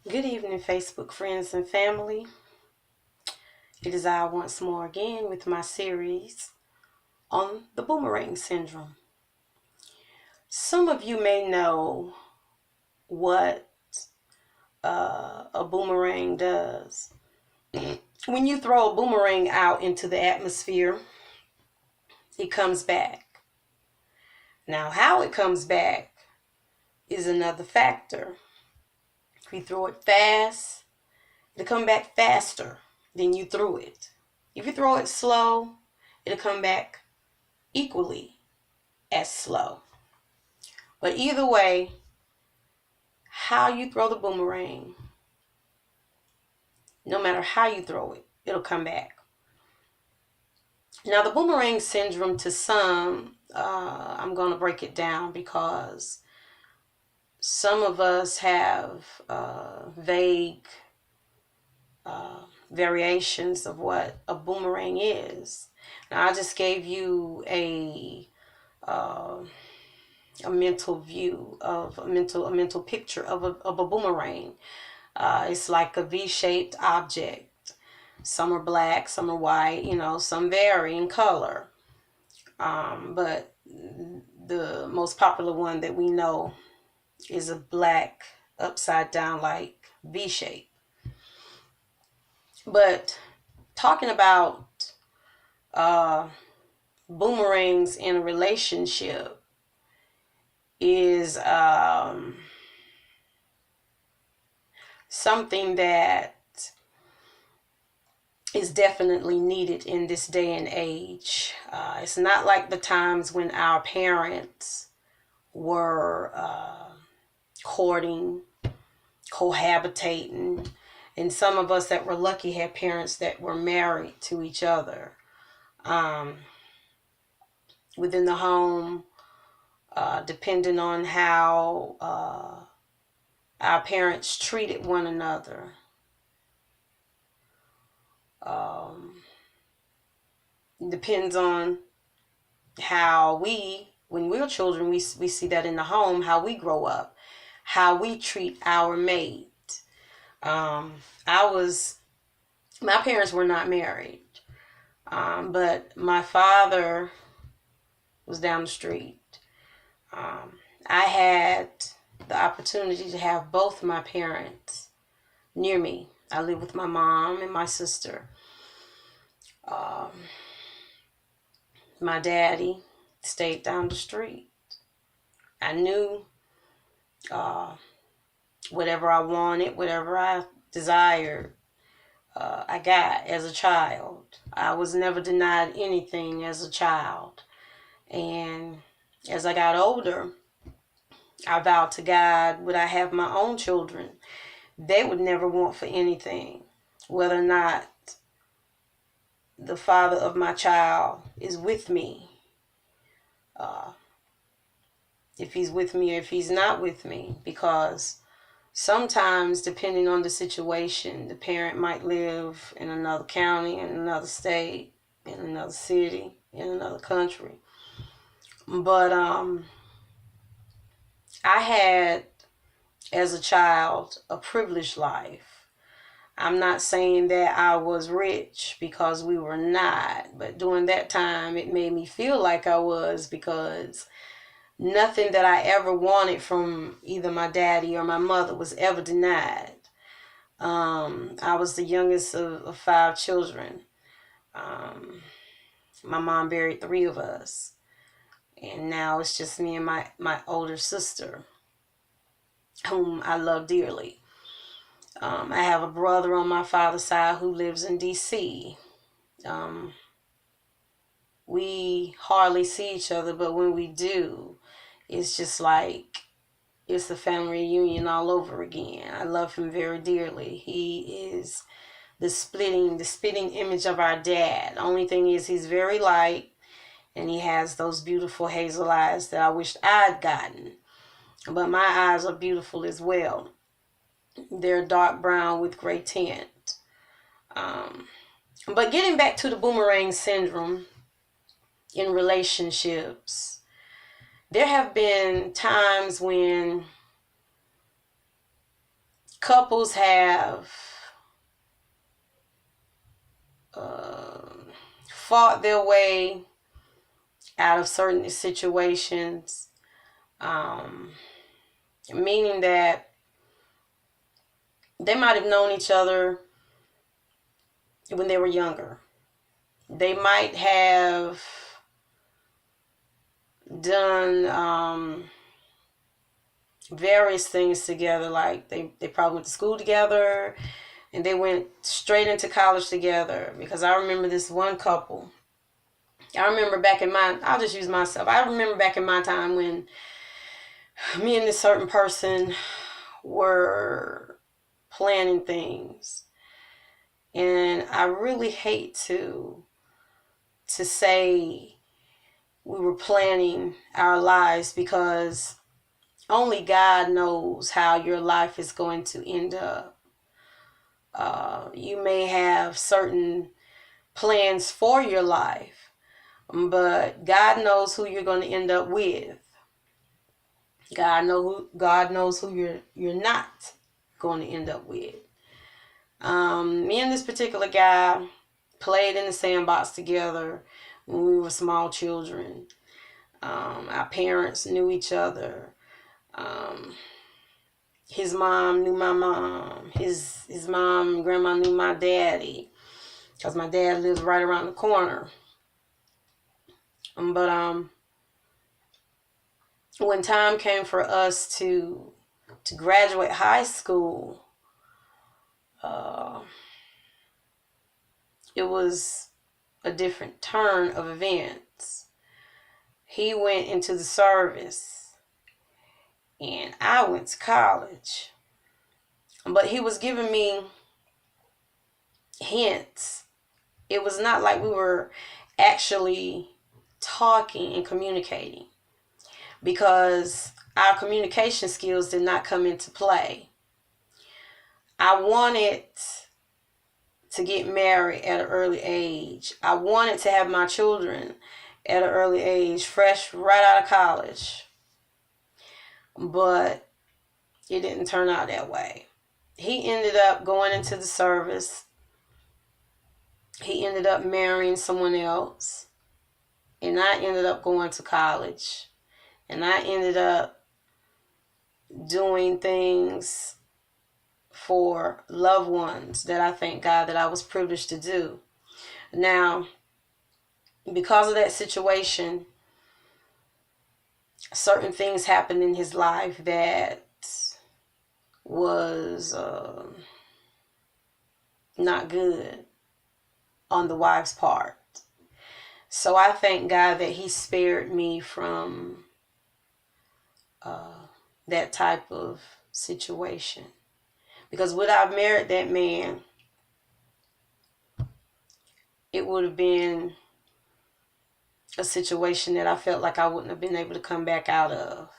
Good evening, Facebook friends and family. It is I once more again with my series on the Boomerang Syndrome. Some of you may know what a boomerang does. When you throw a boomerang out into the atmosphere, it comes back. Now, how it comes back is another factor. If you throw it fast, it'll come back faster than you threw it. If you throw it slow, it'll come back equally as slow. But either way, how you throw the boomerang, no matter how you throw it, it'll come back. Now, the boomerang syndrome, to some, I'm going to break it down because some of us have vague variations of what a boomerang is. Now, I just gave you a mental view of a mental picture of a boomerang. It's like a V-shaped object. Some are black, some are white, some vary in color. But the most popular one that we know is a black upside down like V shape. But talking about boomerangs in a relationship is something that is definitely needed in this day and age. It's not like the times when our parents were courting, cohabitating, and some of us that were lucky had parents that were married to each other within the home, depending on how our parents treated one another. Depends on how when we're children, we see that in the home, how we grow up, how we treat our mate. My parents were not married, but my father was down the street. I had the opportunity to have both my parents near me. I lived with my mom and my sister. My daddy stayed down the street. I knew whatever I wanted, whatever I desired, I got as a child. I was never denied anything as a child. And as I got older, I vowed to God, would I have my own children, they would never want for anything, whether or not the father of my child is with me, if he's with me or if he's not with me, because sometimes, depending on the situation, the parent might live in another county, in another state, in another city, in another country. But I had, as a child, a privileged life. I'm not saying that I was rich, because we were not, but during that time it made me feel like I was, because nothing that I ever wanted from either my daddy or my mother was ever denied. I was the youngest of 5 children. My mom buried 3 of us, and now it's just me and my older sister, whom I love dearly. I have a brother on my father's side who lives in D.C. We hardly see each other, but when we do, it's just like it's a family reunion all over again. I love him very dearly. He is the spitting image of our dad. The only thing is, he's very light, and he has those beautiful hazel eyes that I wished I'd gotten. But my eyes are beautiful as well. They're dark brown with gray tint. But getting back to the boomerang syndrome in relationships, there have been times when couples have fought their way out of certain situations, meaning that they might have known each other when they were younger. They might have done various things together, like they probably went to school together and they went straight into college together. Because I remember this one couple. I'll just use myself. I remember back in my time when me and this certain person were planning things. And I really hate to say we were planning our lives, because only God knows how your life is going to end up. You may have certain plans for your life, but God knows who you're going to end up with. God knows who you're not going to end up with. Me and this particular guy played in the sandbox together when we were small children. Our parents knew each other. His mom knew my mom. His mom and grandma knew my daddy, because my dad lives right around the corner. But when time came for us to graduate high school, it was a different turn of events. He went into the service and I went to college. But he was giving me hints. It was not like we were actually talking and communicating, because our communication skills did not come into play. I wanted to get married at an early age. I wanted to have my children at an early age, fresh right out of college. But it didn't turn out that way. He ended up going into the service. He ended up marrying someone else. And I ended up going to college. And I ended up doing things for loved ones that I thank God that I was privileged to do. Now, because of that situation, certain things happened in his life that was not good on the wife's part. So I thank God that he spared me from that type of situation. Because would I have married that man, it would have been a situation that I felt like I wouldn't have been able to come back out of.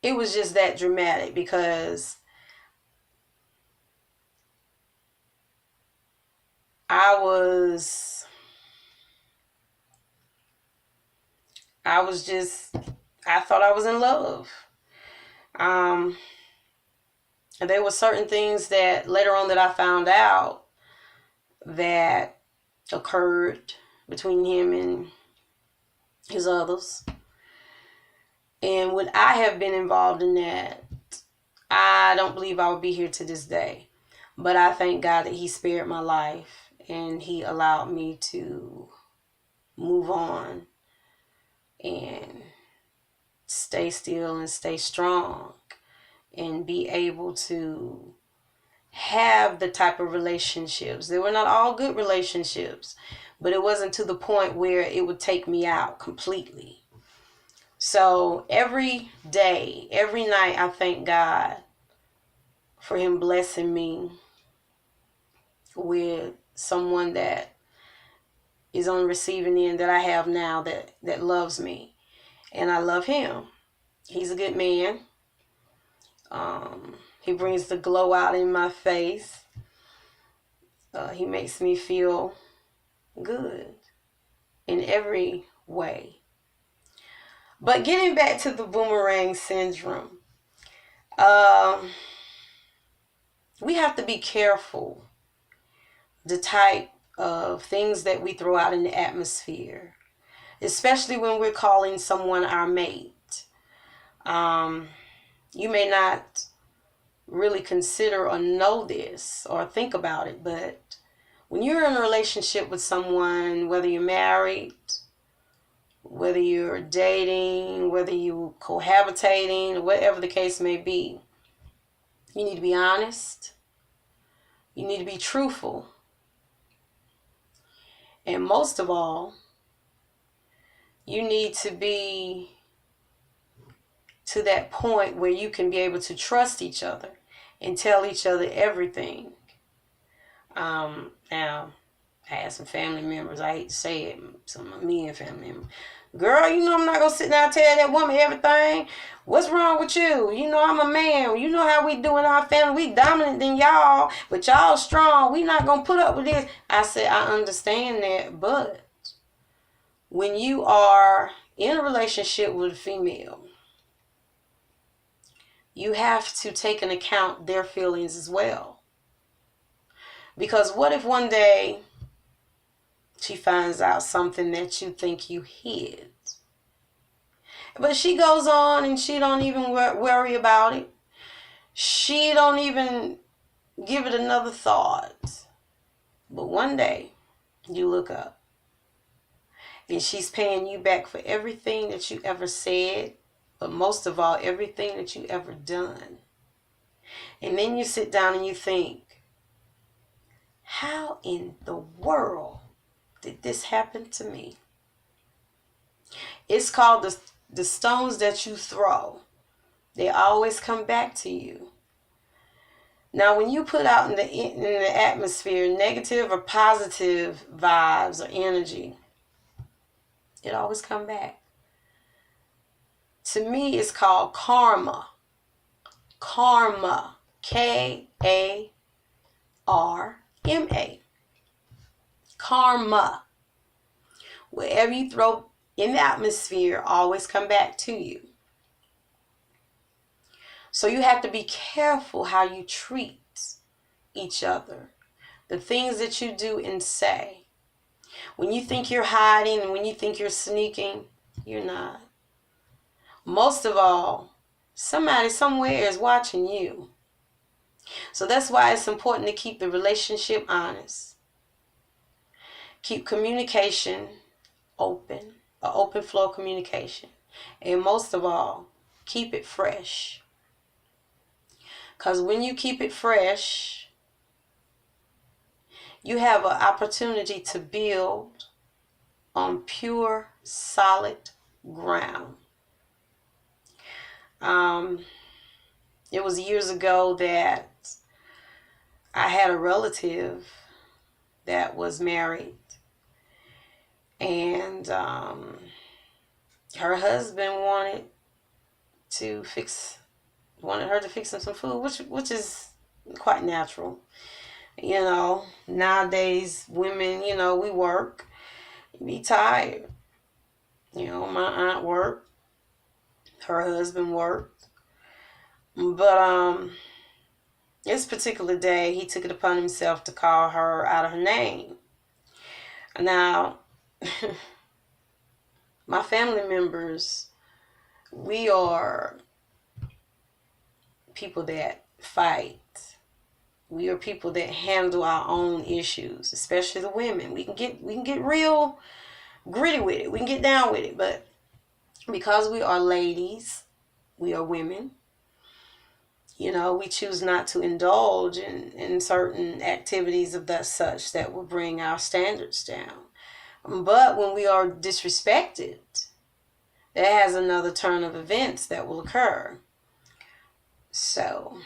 It was just that dramatic, because I thought I was in love. And there were certain things that later on that I found out that occurred between him and his others. And would I have been involved in that, I don't believe I would be here to this day. But I thank God that he spared my life and he allowed me to move on and stay still and stay strong and be able to have the type of relationships. They were not all good relationships, but it wasn't to the point where it would take me out completely. So every day, every night, I thank God for him blessing me with someone that is on the receiving end that I have now, that loves me. And I love him. He's a good man. He brings the glow out in my face. He makes me feel good in every way. But getting back to the boomerang syndrome, we have to be careful the type of things that we throw out in the atmosphere, especially when we're calling someone our mate. You may not really consider or know this or think about it, but when you're in a relationship with someone, whether you're married, whether you're dating, whether you're cohabitating, whatever the case may be, you need to be honest. You need to be truthful. And most of all, you need to be to that point where you can be able to trust each other and tell each other everything. Now, I had some family members, I hate to say it, some of me and family members. Girl, you know I'm not going to sit down and tell that woman everything. What's wrong with you? You know I'm a man. You know how we do in our family. We dominant than y'all, but y'all strong. We not going to put up with this. I said, I understand that, but when you are in a relationship with a female, you have to take into account their feelings as well. Because what if one day she finds out something that you think you hid? But she goes on and she don't even worry about it. She don't even give it another thought. But one day you look up and she's paying you back for everything that you ever said, but most of all, everything that you ever done. And then you sit down and you think, how in the world did this happen to me? It's called the stones that you throw. They always come back to you. Now, when you put out in the atmosphere negative or positive vibes or energy, it always come back. To me, it's called karma. Karma. Karma. Karma. Wherever you throw in the atmosphere, always come back to you. So you have to be careful how you treat each other. The things that you do and say. When you think you're hiding and when you think you're sneaking, you're not. Most of all, somebody somewhere is watching you. So that's why it's important to keep the relationship honest. Keep communication open, an open flow of communication. And most of all, keep it fresh. Because when you keep it fresh, you have an opportunity to build on pure, solid ground. It was years ago that I had a relative that was married. And her husband wanted her to fix him some food, which is quite natural. You know, nowadays women, you know, we work, be tired. You know, my aunt worked, her husband worked, but this particular day he took it upon himself to call her out of her name. Now, my family members, we are people that fight. We are people that handle our own issues, especially the women. We can get real gritty with it. We can get down with it, but because we are ladies, we are women. You know, we choose not to indulge in certain activities of that such that will bring our standards down. But when we are disrespected, that has another turn of events that will occur. So,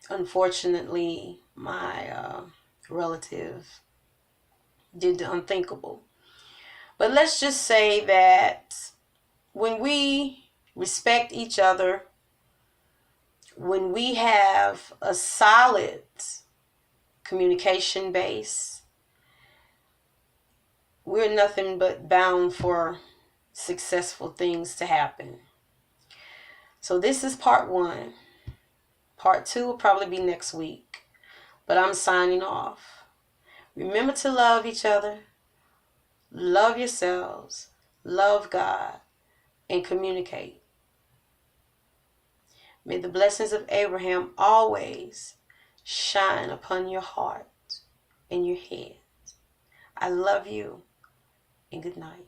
unfortunately, my relative did the unthinkable. But let's just say that when we respect each other, when we have a solid communication base, we're nothing but bound for successful things to happen. So this is part 1. Part 2 will probably be next week. But I'm signing off. Remember to love each other, love yourselves, love God, and communicate. May the blessings of Abraham always shine upon your heart and your head. I love you, and good night.